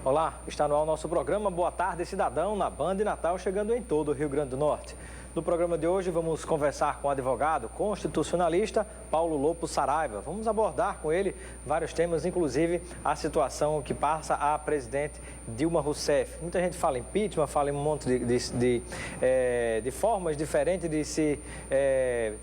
Olá, está no ar o nosso programa Boa Tarde Cidadão, na Band Natal, chegando em todo o Rio Grande do Norte. No programa de hoje vamos conversar com o advogado constitucionalista Paulo Lopo Saraiva. Vamos abordar com ele vários temas, inclusive a situação que passa a presidente Dilma Rousseff. Muita gente fala impeachment, fala em um monte de formas diferentes de se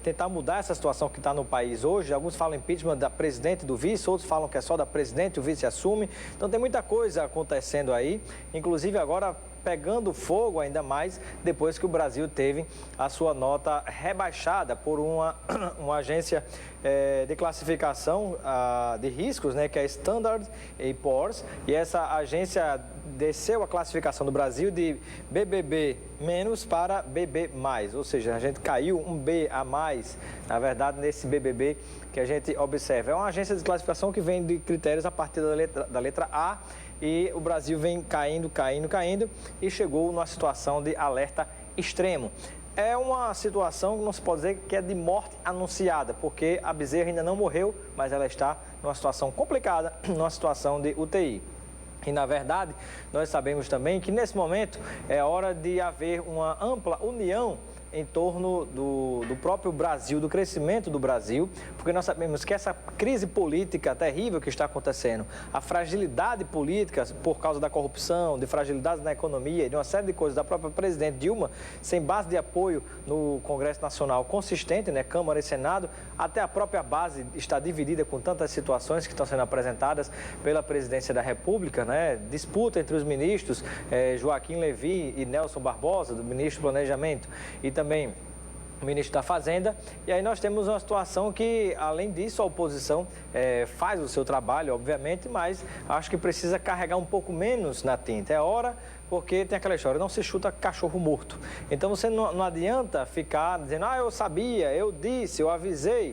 tentar mudar essa situação que está no país hoje. Alguns falam impeachment da presidente e do vice, outros falam que é só da presidente e o vice assume. Então tem muita coisa acontecendo aí, inclusive agora pegando fogo ainda mais depois que o Brasil teve a sua nota rebaixada por uma agência de classificação de riscos, né, que é a Standard & Poor's, e essa agência desceu a classificação do Brasil de BBB- para BB+, ou seja, a gente caiu um B a mais, na verdade, nesse BBB que a gente observa. É uma agência de classificação que vem de critérios a partir da letra A, e o Brasil vem caindo e chegou numa situação de alerta extremo. É uma situação que não se pode dizer que é de morte anunciada, porque a Bezerra ainda não morreu, mas ela está numa situação complicada, numa situação de UTI. E, na verdade, nós sabemos também que, nesse momento, é hora de haver uma ampla união em torno do próprio Brasil, do crescimento do Brasil, porque nós sabemos que essa crise política terrível que está acontecendo, a fragilidade política por causa da corrupção, de fragilidades na economia, de uma série de coisas da própria presidente Dilma, sem base de apoio no Congresso Nacional consistente, né, Câmara e Senado, até a própria base está dividida com tantas situações que estão sendo apresentadas pela presidência da República, né, disputa entre os ministros Joaquim Levy e Nelson Barbosa, do ministro do Planejamento, e também o ministro da Fazenda, e aí nós temos uma situação que, além disso, a oposição faz o seu trabalho, obviamente, mas acho que precisa carregar um pouco menos na tinta. É hora, porque tem aquela história, não se chuta cachorro morto. Então você não adianta ficar dizendo, eu sabia, eu disse, eu avisei.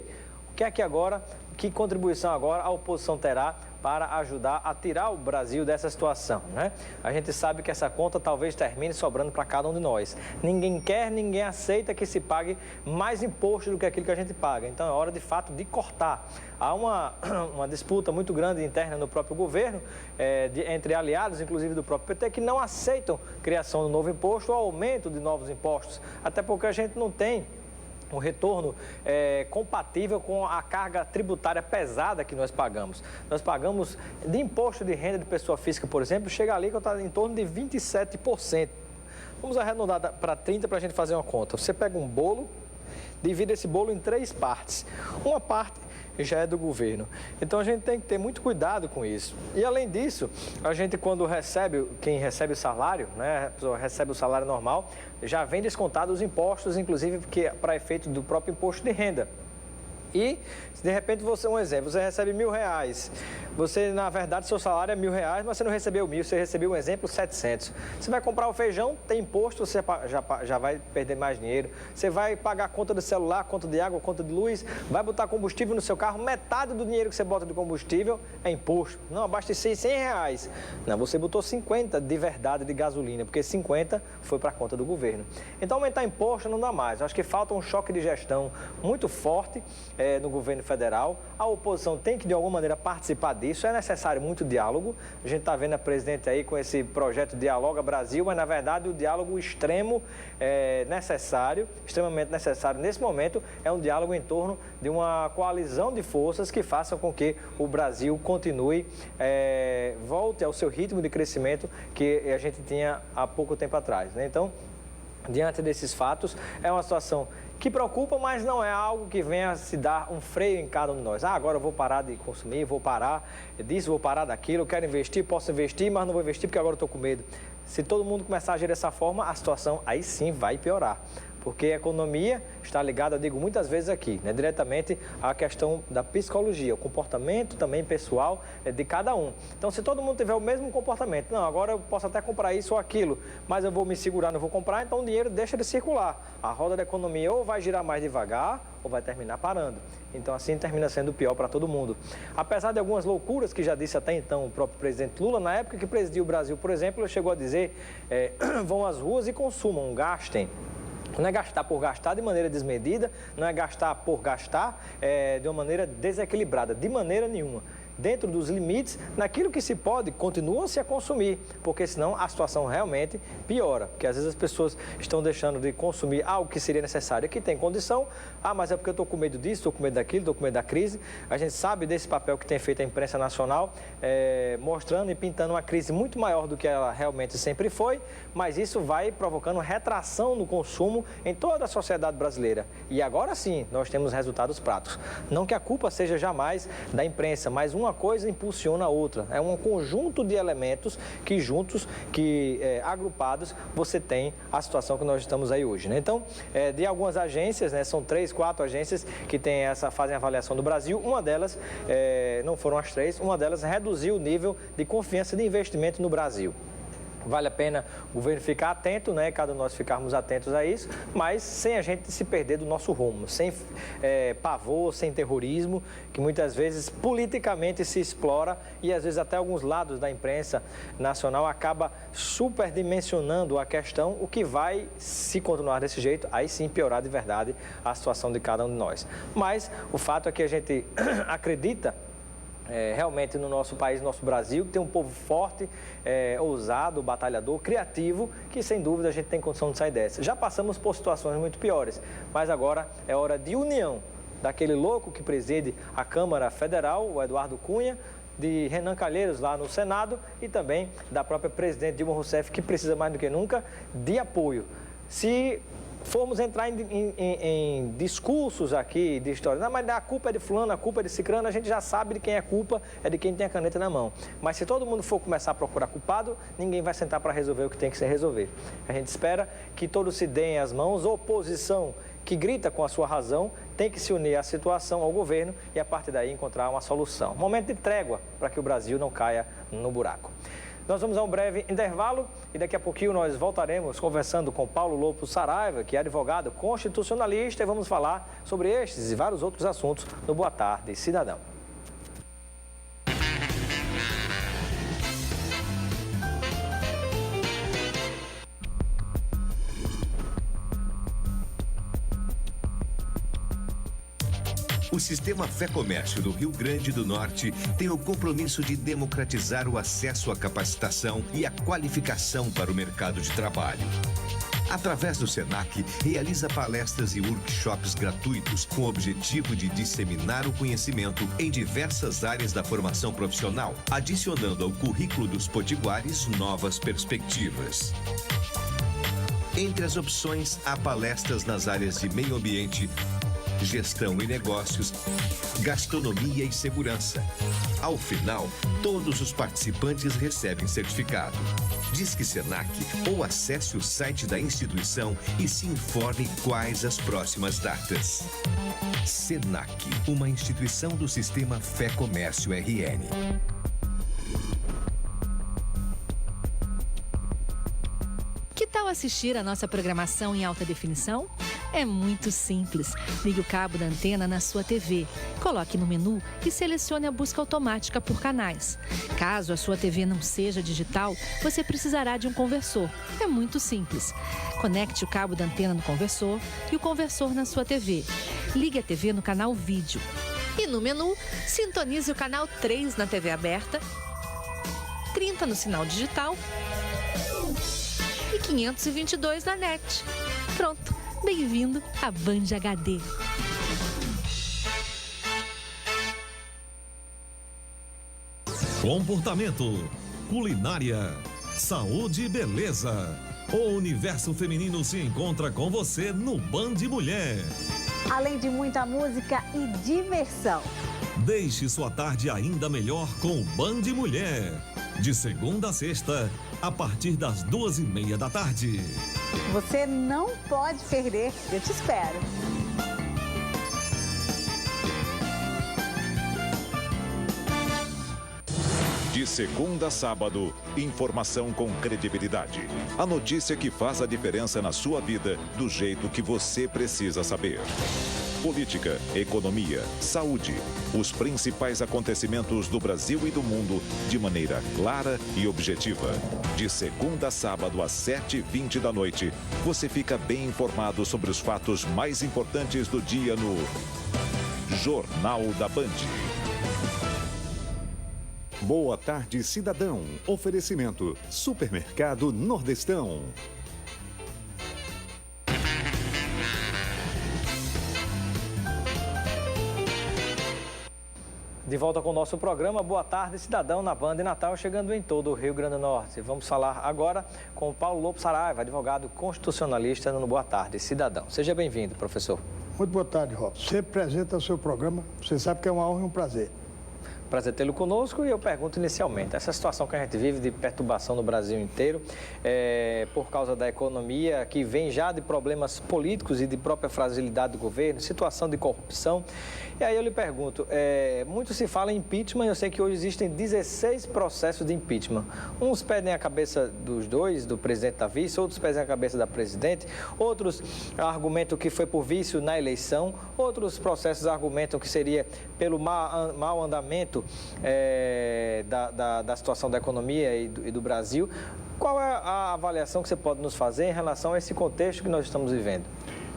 O que é que agora, que contribuição agora a oposição terá para ajudar a tirar o Brasil dessa situação, né? A gente sabe que essa conta talvez termine sobrando para cada um de nós. Ninguém quer, ninguém aceita que se pague mais imposto do que aquilo que a gente paga. Então é hora, de fato, de cortar. Há uma disputa muito grande interna no próprio governo, entre aliados, inclusive do próprio PT, que não aceitam criação de novo imposto ou aumento de novos impostos, até porque a gente não tem um retorno compatível com a carga tributária pesada que nós pagamos. Nós pagamos de imposto de renda de pessoa física, por exemplo, chega ali que está em torno de 27%. Vamos arredondar para 30% para a gente fazer uma conta. Você pega um bolo, divide esse bolo em 3 partes. Uma parte já é do governo. Então a gente tem que ter muito cuidado com isso. E além disso, a gente quando quem recebe o salário, né, a pessoa recebe o salário normal, já vem descontado os impostos, inclusive porque para efeito do próprio imposto de renda. E, de repente, um exemplo, você recebe R$1.000, você, na verdade, seu salário é R$1.000, mas você não recebeu 1.000, você recebeu, um exemplo, 700. Você vai comprar o feijão, tem imposto, você já vai perder mais dinheiro. Você vai pagar a conta do celular, conta de água, conta de luz, vai botar combustível no seu carro, metade do dinheiro que você bota de combustível é imposto. Não, abasteci R$100. Não, você botou 50 de verdade de gasolina, porque 50 foi para a conta do governo. Então, aumentar imposto não dá mais. Eu acho que falta um choque de gestão muito forte no governo federal. A oposição tem que, de alguma maneira, participar disso. É necessário muito diálogo. A gente está vendo a presidente aí com esse projeto Dialoga Brasil, mas, na verdade, o diálogo extremo necessário, extremamente necessário nesse momento, é um diálogo em torno de uma coalizão de forças que façam com que o Brasil continue, volte ao seu ritmo de crescimento que a gente tinha há pouco tempo atrás, né? Então, diante desses fatos, é uma situação que preocupa, mas não é algo que venha se dar um freio em cada um de nós. Agora eu vou parar de consumir, vou parar disso, vou parar daquilo, eu quero investir, posso investir, mas não vou investir porque agora eu estou com medo. Se todo mundo começar a agir dessa forma, a situação aí sim vai piorar. Porque a economia está ligada, eu digo muitas vezes aqui, né, diretamente à questão da psicologia, o comportamento também pessoal de cada um. Então, se todo mundo tiver o mesmo comportamento, não, agora eu posso até comprar isso ou aquilo, mas eu vou me segurar, não vou comprar, então o dinheiro deixa de circular. A roda da economia ou vai girar mais devagar ou vai terminar parando. Então, assim termina sendo pior para todo mundo. Apesar de algumas loucuras que já disse até então o próprio presidente Lula, na época que presidiu o Brasil, por exemplo, ele chegou a dizer, vão às ruas e consumam, gastem. Não é gastar por gastar de maneira desmedida, não é gastar por gastar de uma maneira desequilibrada, de maneira nenhuma. dentro dos limites, naquilo que se pode, continua-se a consumir, porque senão a situação realmente piora, porque às vezes as pessoas estão deixando de consumir algo que seria necessário, que tem condição, mas é porque eu estou com medo disso, estou com medo daquilo, estou com medo da crise. A gente sabe desse papel que tem feito a imprensa nacional, mostrando e pintando uma crise muito maior do que ela realmente sempre foi, mas isso vai provocando retração no consumo em toda a sociedade brasileira. E agora sim, nós temos resultados práticos. Não que a culpa seja jamais da imprensa, mas uma coisa impulsiona a outra. É um conjunto de elementos que juntos, agrupados, você tem a situação que nós estamos aí hoje, né? Então, de algumas agências, né, são 3, 4 agências que fazem avaliação do Brasil, uma delas, não foram as 3, uma delas reduziu o nível de confiança de investimento no Brasil. Vale a pena o governo ficar atento, né? Cada um de nós ficarmos atentos a isso, mas sem a gente se perder do nosso rumo, sem pavor, sem terrorismo, que muitas vezes politicamente se explora e às vezes até alguns lados da imprensa nacional acaba superdimensionando a questão, o que vai, se continuar desse jeito, aí sim piorar de verdade a situação de cada um de nós. Mas o fato é que a gente acredita realmente no nosso país, no nosso Brasil, que tem um povo forte, ousado, batalhador, criativo, que sem dúvida a gente tem condição de sair dessa. Já passamos por situações muito piores, mas agora é hora de união daquele louco que preside a Câmara Federal, o Eduardo Cunha, de Renan Calheiros lá no Senado e também da própria presidente Dilma Rousseff, que precisa mais do que nunca de apoio. Se formos entrar em discursos aqui de história, não, mas a culpa é de fulano, a culpa é de cicrano, a gente já sabe de quem é a culpa, é de quem tem a caneta na mão. Mas se todo mundo for começar a procurar culpado, ninguém vai sentar para resolver o que tem que se resolver. A gente espera que todos se deem as mãos, oposição que grita com a sua razão, tem que se unir à situação, ao governo e a partir daí encontrar uma solução. Momento de trégua para que o Brasil não caia no buraco. Nós vamos a um breve intervalo e daqui a pouquinho nós voltaremos conversando com Paulo Loppo Saraiva, que é advogado constitucionalista, e vamos falar sobre estes e vários outros assuntos no Boa Tarde, Cidadão. O Sistema Fé Comércio do Rio Grande do Norte tem o compromisso de democratizar o acesso à capacitação e à qualificação para o mercado de trabalho. Através do SENAC, realiza palestras e workshops gratuitos com o objetivo de disseminar o conhecimento em diversas áreas da formação profissional, adicionando ao currículo dos potiguares novas perspectivas. Entre as opções, há palestras nas áreas de meio ambiente, gestão e negócios, gastronomia e segurança. Ao final, todos os participantes recebem certificado. Disque SENAC ou acesse o site da instituição e se informe quais as próximas datas. SENAC, uma instituição do Sistema Fé Comércio RN. Que tal assistir a nossa programação em alta definição? É muito simples. Ligue o cabo da antena na sua TV, coloque no menu e selecione a busca automática por canais. Caso a sua TV não seja digital, você precisará de um conversor. É muito simples. Conecte o cabo da antena no conversor e o conversor na sua TV. Ligue a TV no canal Vídeo. E no menu, sintonize o canal 3 na TV aberta, 30 no sinal digital e 522 na NET. Pronto. Bem-vindo à Band HD. Comportamento, culinária, saúde e beleza. O universo feminino se encontra com você no Band Mulher. Além de muita música e diversão. Deixe sua tarde ainda melhor com o Band Mulher. De segunda a sexta, a partir das 2h30 da tarde. Você não pode perder. Eu te espero. De segunda a sábado, informação com credibilidade. A notícia que faz a diferença na sua vida do jeito que você precisa saber. Política, economia, saúde. Os principais acontecimentos do Brasil e do mundo de maneira clara e objetiva. De segunda a sábado às 7h20 da noite, você fica bem informado sobre os fatos mais importantes do dia no Jornal da Band. Boa tarde, cidadão. Oferecimento: Supermercado Nordestão. De volta com o nosso programa, Boa Tarde, Cidadão, na Band Natal, chegando em todo o Rio Grande do Norte. Vamos falar agora com o Paulo Lopo Saraiva, advogado constitucionalista no Boa Tarde, Cidadão. Seja bem-vindo, professor. Muito boa tarde, Robson. Sempre presente ao seu programa, você sabe que é uma honra e um prazer. Prazer tê-lo conosco e eu pergunto inicialmente, essa situação que a gente vive de perturbação no Brasil inteiro, por causa da economia, que vem já de problemas políticos e de própria fragilidade do governo, situação de corrupção. E aí eu lhe pergunto, muito se fala em impeachment, eu sei que hoje existem 16 processos de impeachment. Uns pedem a cabeça dos dois, do presidente da vice, outros pedem a cabeça da presidente, outros argumentam que foi por vício na eleição, outros processos argumentam que seria pelo mau andamento da situação da economia e do Brasil. Qual é a avaliação que você pode nos fazer em relação a esse contexto que nós estamos vivendo?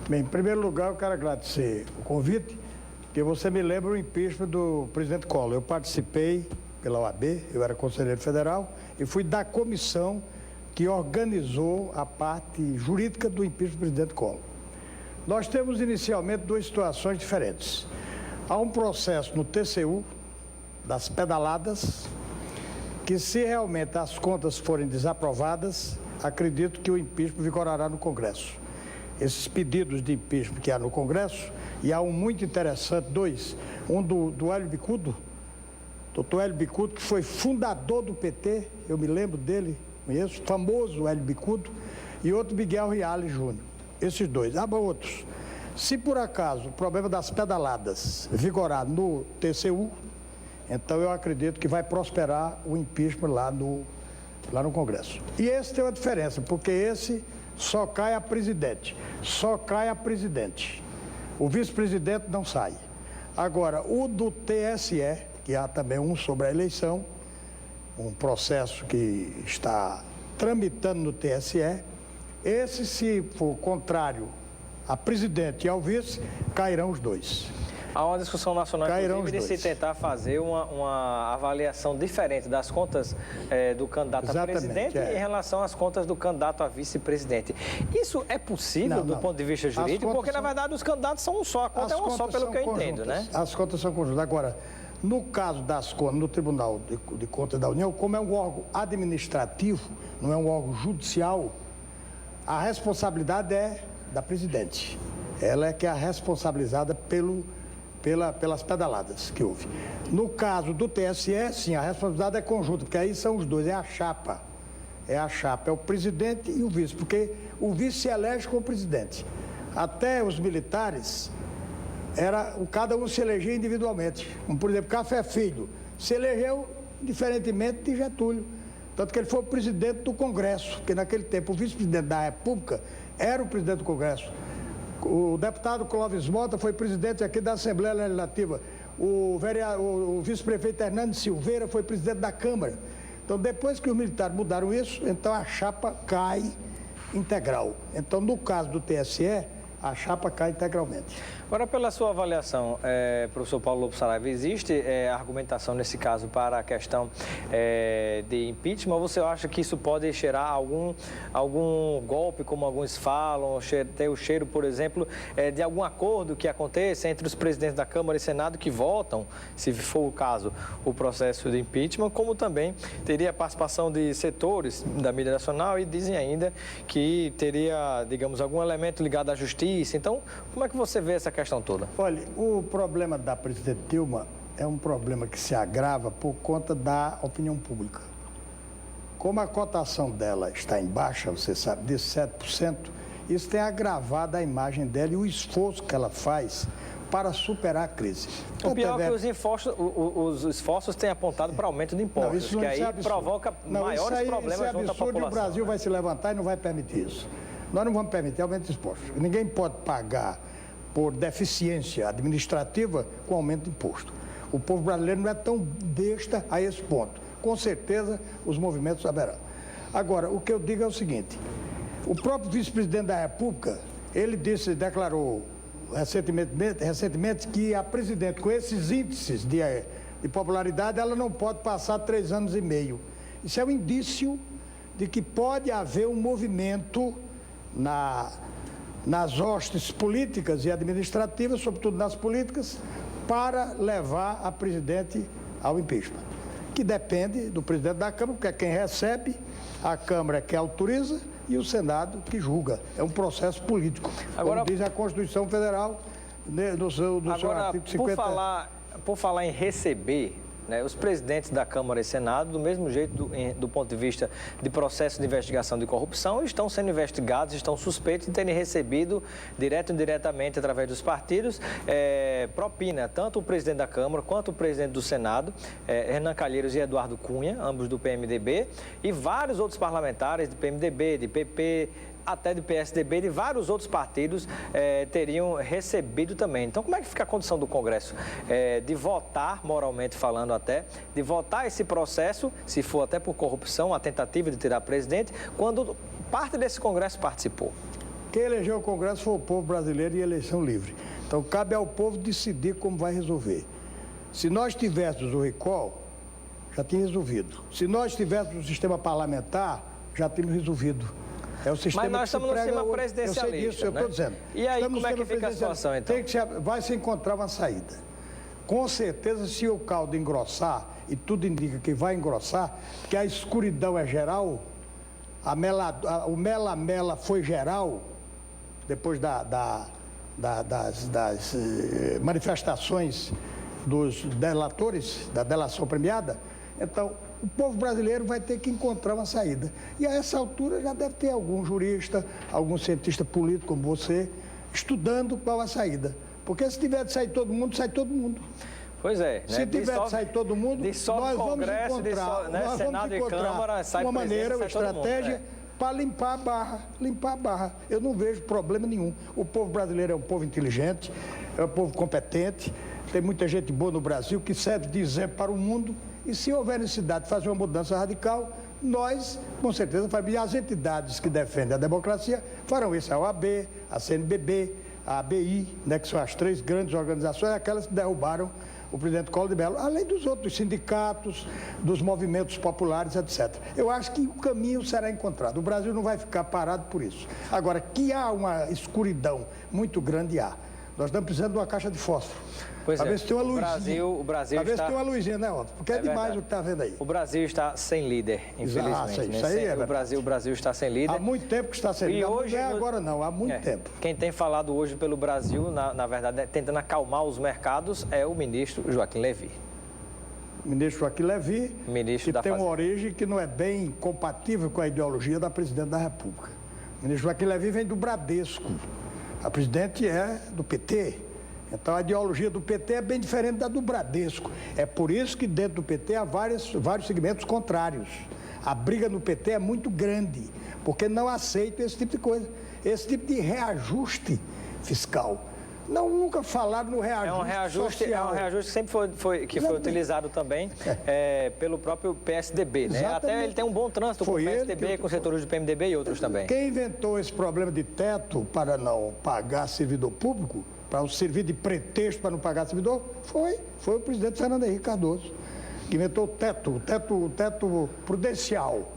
Bem, em primeiro lugar, eu quero agradecer o convite, porque você me lembra o impeachment do presidente Collor. Eu participei pela OAB, eu era conselheiro federal e fui da comissão que organizou a parte jurídica do impeachment do presidente Collor. Nós temos inicialmente duas situações diferentes. Há um processo no TCU, das pedaladas, que se realmente as contas forem desaprovadas, acredito que o impeachment vigorará no Congresso. Esses pedidos de impeachment que há no Congresso, e há um muito interessante, dois, um do Hélio Bicudo, doutor Hélio Bicudo, que foi fundador do PT, eu me lembro dele, conheço, famoso Hélio Bicudo, e outro Miguel Reale Júnior, esses dois. Há outros. Se por acaso o problema das pedaladas vigorar no TCU, então eu acredito que vai prosperar o impeachment lá no Congresso. E esse tem uma diferença, porque esse só cai a presidente. Só cai a presidente. O vice-presidente não sai. Agora, o do TSE, que há também um sobre a eleição, um processo que está tramitando no TSE, esse, se for contrário a presidente e ao vice, cairão os dois. Há uma discussão nacional, inclusive, de se tentar fazer uma avaliação diferente das contas do candidato a presidente em relação às contas do candidato a vice-presidente. Isso é possível do ponto de vista jurídico? Porque, na verdade, os candidatos são um só. A conta é uma só, pelo que eu entendo, né? As contas são conjuntas. Agora, no caso das contas, no Tribunal de Contas da União, como é um órgão administrativo, não é um órgão judicial, a responsabilidade é da presidente. Ela é que é a responsabilizada pelas pedaladas que houve. No caso do TSE, sim, a responsabilidade é conjunta, porque aí são os dois, é a chapa. É o presidente e o vice, porque o vice se elege como presidente. Até os militares, cada um se elegia individualmente. Como, por exemplo, Café Filho se elegeu diferentemente de Getúlio. Tanto que ele foi o presidente do Congresso, porque naquele tempo o vice-presidente da República era o presidente do Congresso. O deputado Clóvis Mota foi presidente aqui da Assembleia Legislativa. O vice-prefeito Hernando Silveira foi presidente da Câmara. Então, depois que os militares mudaram isso, então a chapa cai integral. Então, no caso do TSE, a chapa cai integralmente. Agora, pela sua avaliação, professor Paulo Lopo Saraiva, existe argumentação nesse caso para a questão de impeachment? Ou você acha que isso pode cheirar algum golpe, como alguns falam, ter o cheiro, por exemplo, de algum acordo que aconteça entre os presidentes da Câmara e Senado que votam, se for o caso, o processo de impeachment, como também teria a participação de setores da mídia nacional e dizem ainda que teria, digamos, algum elemento ligado à justiça. Então, como é que você vê essa questão toda? Olha, o problema da presidente Dilma é um problema que se agrava por conta da opinião pública. Como a cotação dela está em baixa, você sabe, de 7%, isso tem agravado a imagem dela e o esforço que ela faz para superar a crise. O pior é que os esforços têm apontado para aumento de impostos, que aí provoca maiores problemas junto à população. O Brasil vai se levantar e não vai permitir isso. Nós não vamos permitir aumento de impostos. Ninguém pode pagar por deficiência administrativa com aumento de imposto. O povo brasileiro não é tão besta a esse ponto. Com certeza, os movimentos saberão. Agora, o que eu digo é o seguinte, o próprio vice-presidente da República, ele declarou recentemente que a presidente, com esses índices de popularidade, ela não pode passar 3 anos e meio. Isso é um indício de que pode haver um movimento nas hostes políticas e administrativas, sobretudo nas políticas, para levar a presidente ao impeachment, que depende do presidente da Câmara, porque é quem recebe, a Câmara é quem autoriza e o Senado que julga. É um processo político, como diz a Constituição Federal, no seu artigo 50. Por falar em receber, né, os presidentes da Câmara e Senado, do mesmo jeito, do ponto de vista de processo de investigação de corrupção, estão sendo investigados, estão suspeitos de terem recebido, direto ou indiretamente, através dos partidos, propina, tanto o presidente da Câmara quanto o presidente do Senado, Renan Calheiros e Eduardo Cunha, ambos do PMDB, e vários outros parlamentares do PMDB, de PP, até do PSDB e de vários outros partidos teriam recebido também. Então, como é que fica a condição do Congresso de votar, moralmente falando até, de votar esse processo, se for até por corrupção, a tentativa de tirar presidente, quando parte desse Congresso participou? Quem elegeu o Congresso foi o povo brasileiro em eleição livre. Então, cabe ao povo decidir como vai resolver. Se nós tivéssemos o recall, já tinha resolvido. Se nós tivéssemos o sistema parlamentar, já tínhamos resolvido. É o sistema. Mas nós estamos no sistema presidencialista. Eu sei disso, eu estou dizendo. E aí, como é que fica a situação, então? Vai se encontrar uma saída. Com certeza, se o caldo engrossar, e tudo indica que vai engrossar, que a escuridão é geral, o mela-mela foi geral, depois das manifestações dos delatores, da delação premiada, então o povo brasileiro vai ter que encontrar uma saída. E a essa altura já deve ter algum jurista, algum cientista político como você, estudando qual a saída. Porque se tiver de sair todo mundo, sai todo mundo. Pois é. Se tiver de sair todo mundo, nós vamos encontrar uma maneira, uma estratégia para limpar a barra. Eu não vejo problema nenhum. O povo brasileiro é um povo inteligente, é um povo competente, tem muita gente boa no Brasil que serve de exemplo para o mundo. E se houver necessidade de fazer uma mudança radical, nós, com certeza, faremos. E as entidades que defendem a democracia farão isso. A OAB, a CNBB, a ABI, né, que são as 3 grandes organizações, aquelas que derrubaram o presidente Collor de Mello, além dos outros sindicatos, dos movimentos populares, etc. Eu acho que o caminho será encontrado. O Brasil não vai ficar parado por isso. Agora, que há uma escuridão muito grande, há. Nós estamos precisando de uma caixa de fósforo. Para ver se tem uma luzinha. O Brasil para ver se tem uma luzinha, né, Otto? Porque é demais o que está vendo aí. O Brasil está sem líder, infelizmente. Isso aí é o Brasil está sem líder. Há muito tempo que está sem líder. Hoje, não é agora não, há muito tempo. Quem tem falado hoje pelo Brasil, na verdade, tentando acalmar os mercados, é o ministro Joaquim Levy. O ministro Joaquim Levy, que tem uma origem que não é bem compatível com a ideologia da presidente da República. O ministro Joaquim Levy vem do Bradesco. A presidente é do PT. Então, a ideologia do PT é bem diferente da do Bradesco. É por isso que dentro do PT há vários segmentos contrários. A briga no PT é muito grande, porque não aceita esse tipo de coisa, esse tipo de reajuste fiscal. Nunca falaram no reajuste social. É um reajuste que sempre foi utilizado também pelo próprio PSDB, né? Até ele tem um bom trânsito com o PSDB, com setores do PMDB e outros também. Quem inventou esse problema de teto para não pagar servidor público, para servir de pretexto para não pagar servidor, foi o presidente Fernando Henrique Cardoso, que inventou o teto prudencial,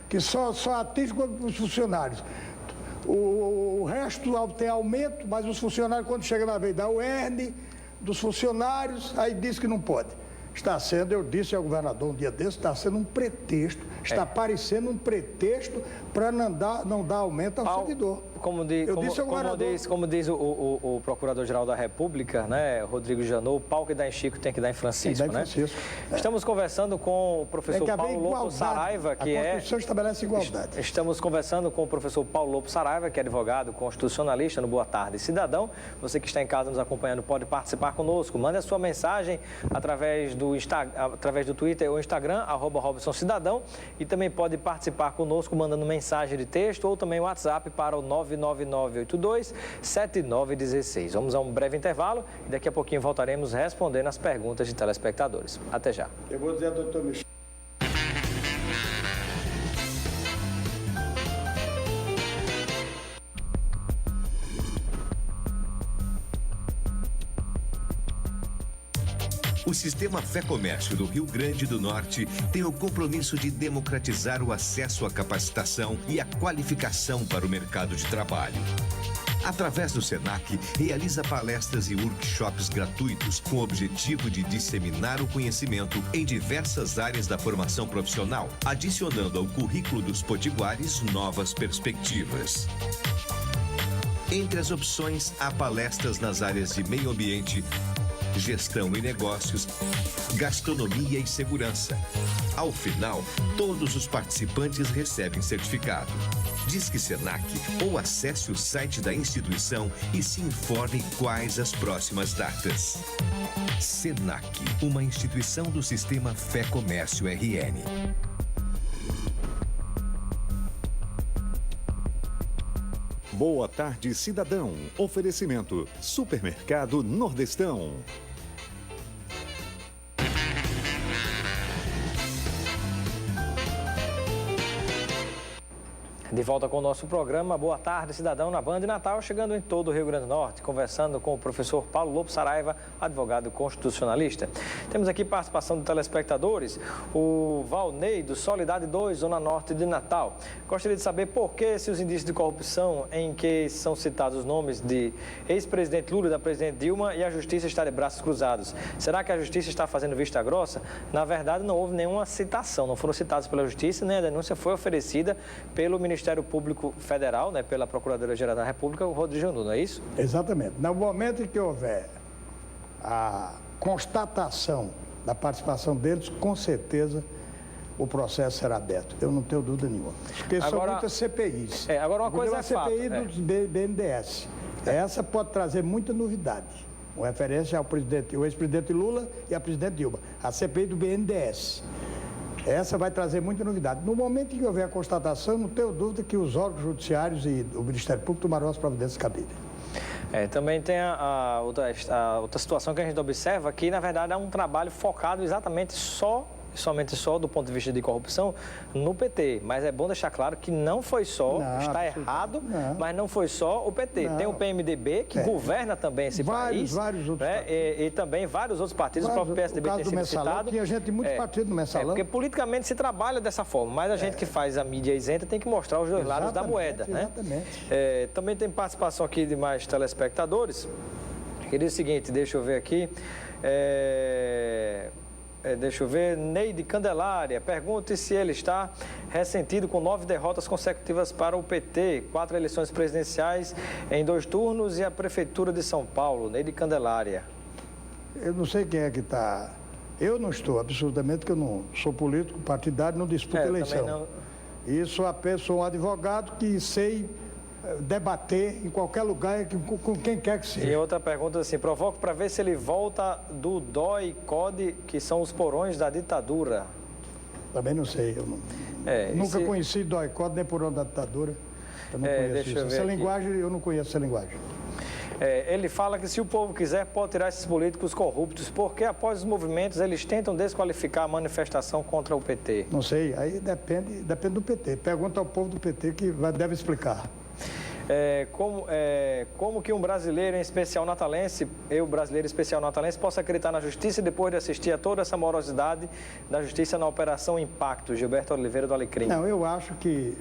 que só atinge os funcionários. O resto tem aumento, mas os funcionários, quando chega na vez da UERN, dos funcionários, aí diz que não pode. Está sendo, eu disse ao governador um dia desse, está sendo um pretexto, está parecendo um pretexto para não dar aumento ao servidor. Como diz o Procurador-Geral da República, né, Rodrigo Janot, o pau que dá em Chico tem que dar em Francisco, né? Estamos conversando com o professor Paulo Lopo Saraiva, que a Constituição estabelece igualdade. Estamos conversando com o professor Paulo Lopo Saraiva, que é advogado constitucionalista no Boa Tarde Cidadão. Você que está em casa nos acompanhando pode participar conosco. Mande a sua mensagem através do Twitter ou Instagram, @RobsonCidadão, e também pode participar conosco mandando mensagem de texto ou também WhatsApp para o 99982-7916. Vamos a um breve intervalo e daqui a pouquinho voltaremos respondendo as perguntas de telespectadores. Até já. Eu vou dizer ao doutor Michel. O Sistema Fé Comércio do Rio Grande do Norte tem o compromisso de democratizar o acesso à capacitação e à qualificação para o mercado de trabalho. Através do SENAC, realiza palestras e workshops gratuitos com o objetivo de disseminar o conhecimento em diversas áreas da formação profissional, adicionando ao currículo dos potiguares novas perspectivas. Entre as opções, há palestras nas áreas de meio ambiente, gestão e negócios, gastronomia e segurança. Ao final, todos os participantes recebem certificado. Disque SENAC ou acesse o site da instituição e se informe quais as próximas datas. SENAC, uma instituição do Sistema Fé Comércio RN. Boa tarde, cidadão. Oferecimento: Supermercado Nordestão. De volta com o nosso programa, Boa Tarde, Cidadão, na Band Natal, chegando em todo o Rio Grande do Norte, conversando com o professor Paulo Lopo Saraiva, advogado constitucionalista. Temos aqui participação de telespectadores, o Valnei, do Solidade 2, Zona Norte de Natal. Gostaria de saber por que, se os indícios de corrupção em que são citados os nomes de ex-presidente Lula e da presidente Dilma e a Justiça está de braços cruzados. Será que a Justiça está fazendo vista grossa? Na verdade, não houve nenhuma citação, não foram citados pela Justiça, nem a denúncia foi oferecida pelo Ministério Público Federal, né, pela Procuradoria-Geral da República, o Rodrigo Jandu, não é isso? Exatamente. No momento em que houver a constatação da participação deles, com certeza o processo será aberto. Eu não tenho dúvida nenhuma. Porque são muitas CPIs. Agora uma coisa é fato. A CPI do BNDES. Essa pode trazer muita novidade. Com referência ao ex-presidente Lula e à presidente Dilma. A CPI do BNDES. Essa vai trazer muita novidade. No momento em que houver a constatação, não tenho dúvida que os órgãos judiciários e o Ministério Público tomarão as providências cabíveis. Também tem a outra situação que a gente observa, que na verdade é um trabalho focado exatamente somente só do ponto de vista de corrupção no PT, mas é bom deixar claro que não foi só, está errado, mas não foi só o PT. Tem o PMDB, que governa também esse país, vários outros partidos. E também vários outros partidos, o próprio PSDB tem sido citado. Tinha gente muito partido no Mensalão. Porque politicamente se trabalha dessa forma, mas a gente que faz a mídia isenta tem que mostrar os dois lados da moeda. Exatamente. Também tem participação aqui de mais telespectadores, que diz o seguinte, deixa eu ver aqui, deixa eu ver, Neide Candelária, pergunte se ele está ressentido com 9 derrotas consecutivas para o PT, 4 eleições presidenciais em 2 turnos e a Prefeitura de São Paulo. Neide Candelária. Eu não sei quem é que está... Eu não estou, absolutamente, porque eu não sou político partidário, não disputo eleição. Não... Isso sou um advogado que sei debater em qualquer lugar com quem quer que seja. E outra pergunta assim, provoco para ver se ele volta do DOI e CODE, que são os porões da ditadura. Também não sei, eu nunca conheci DOI e CODE nem porão da ditadura. Eu não conheço isso. Essa linguagem, eu não conheço essa linguagem. Ele fala que se o povo quiser, pode tirar esses políticos corruptos, porque após os movimentos eles tentam desqualificar a manifestação contra o PT. Não sei, aí depende do PT. Pergunta ao povo do PT que deve explicar. Como que um brasileiro, em especial natalense, brasileiro especial natalense, possa acreditar na justiça depois de assistir a toda essa morosidade da justiça na Operação Impacto? Gilberto Oliveira do Alecrim. Não, eu acho que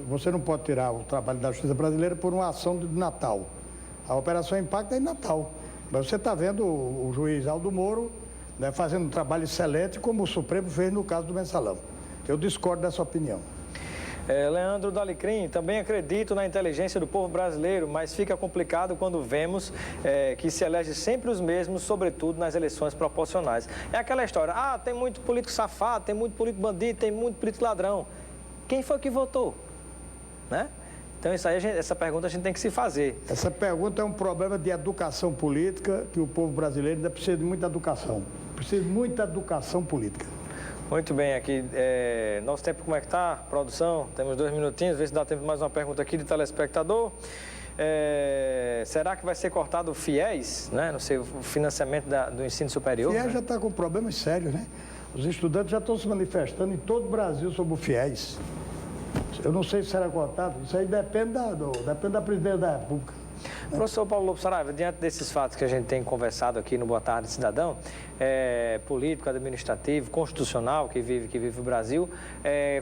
você não pode tirar o trabalho da justiça brasileira por uma ação de Natal. A Operação Impacto é em Natal. Mas você está vendo o juiz Aldo Moro, né, fazendo um trabalho excelente, como o Supremo fez no caso do Mensalão. Eu discordo dessa opinião. Leandro do Alecrim, também acredito na inteligência do povo brasileiro, mas fica complicado quando vemos que se elege sempre os mesmos, sobretudo nas eleições proporcionais. É aquela história, tem muito político safado, tem muito político bandido, tem muito político ladrão. Quem foi que votou? Né? Então, essa pergunta a gente tem que se fazer. Essa pergunta é um problema de educação política, que o povo brasileiro ainda precisa de muita educação. Precisa de muita educação política. Muito bem, aqui, nosso tempo como é que está, produção? Temos 2 minutinhos, vê se dá tempo de mais uma pergunta aqui de telespectador. Será que vai ser cortado o FIES, né? Não sei, o financiamento do ensino superior? O FIES já está com problemas sérios, né? Os estudantes já estão se manifestando em todo o Brasil sobre o FIES. Eu não sei se será cortado, isso aí depende da presidência da República. Professor Paulo Lopes Saraiva, diante desses fatos que a gente tem conversado aqui no Boa Tarde Cidadão, político, administrativo, constitucional que vive o Brasil,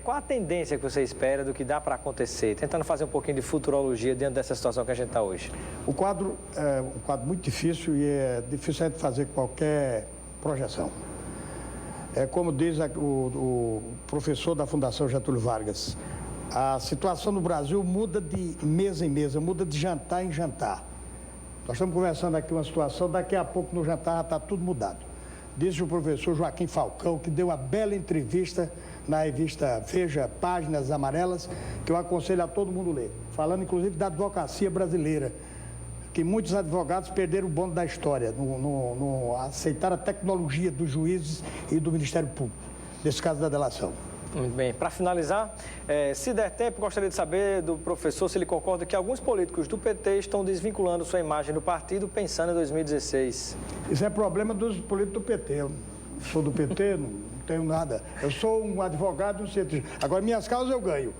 qual a tendência que você espera do que dá para acontecer? Tentando fazer um pouquinho de futurologia diante dessa situação que a gente está hoje. O quadro é um quadro muito difícil e é difícil a gente fazer qualquer projeção. É como diz o professor da Fundação Getúlio Vargas, a situação no Brasil muda de mesa em mesa, muda de jantar em jantar. Nós estamos conversando aqui uma situação, daqui a pouco no jantar já está tudo mudado. Diz o professor Joaquim Falcão, que deu uma bela entrevista na revista Veja, Páginas Amarelas, que eu aconselho a todo mundo ler, falando inclusive da advocacia brasileira, que muitos advogados perderam o bonde da história, no aceitar a tecnologia dos juízes e do Ministério Público, nesse caso da delação. Muito bem. Para finalizar, se der tempo, gostaria de saber do professor se ele concorda que alguns políticos do PT estão desvinculando sua imagem do partido pensando em 2016. Isso é problema dos políticos do PT. Eu sou do PT, não tenho nada. Eu sou um advogado no centro. Agora, minhas causas eu ganho.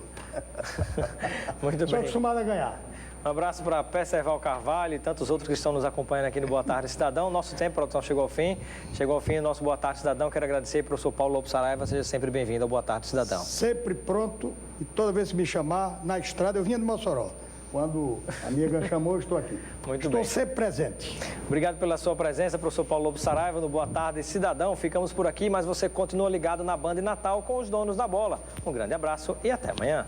Muito bem. Sou acostumado a ganhar. Um abraço para Perceval Carvalho e tantos outros que estão nos acompanhando aqui no Boa Tarde Cidadão. Nosso tempo, produção, chegou ao fim. Chegou ao fim o nosso Boa Tarde Cidadão. Quero agradecer ao professor Paulo Lopes Saraiva. Seja sempre bem-vindo ao Boa Tarde Cidadão. Sempre pronto e toda vez que me chamar na estrada, eu vinha de Mossoró. Quando a amiga chamou, eu estou aqui. Muito bem. Estou sempre presente. Obrigado pela sua presença, professor Paulo Lopes Saraiva, no Boa Tarde Cidadão. Ficamos por aqui, mas você continua ligado na Band Natal com os donos da bola. Um grande abraço e até amanhã.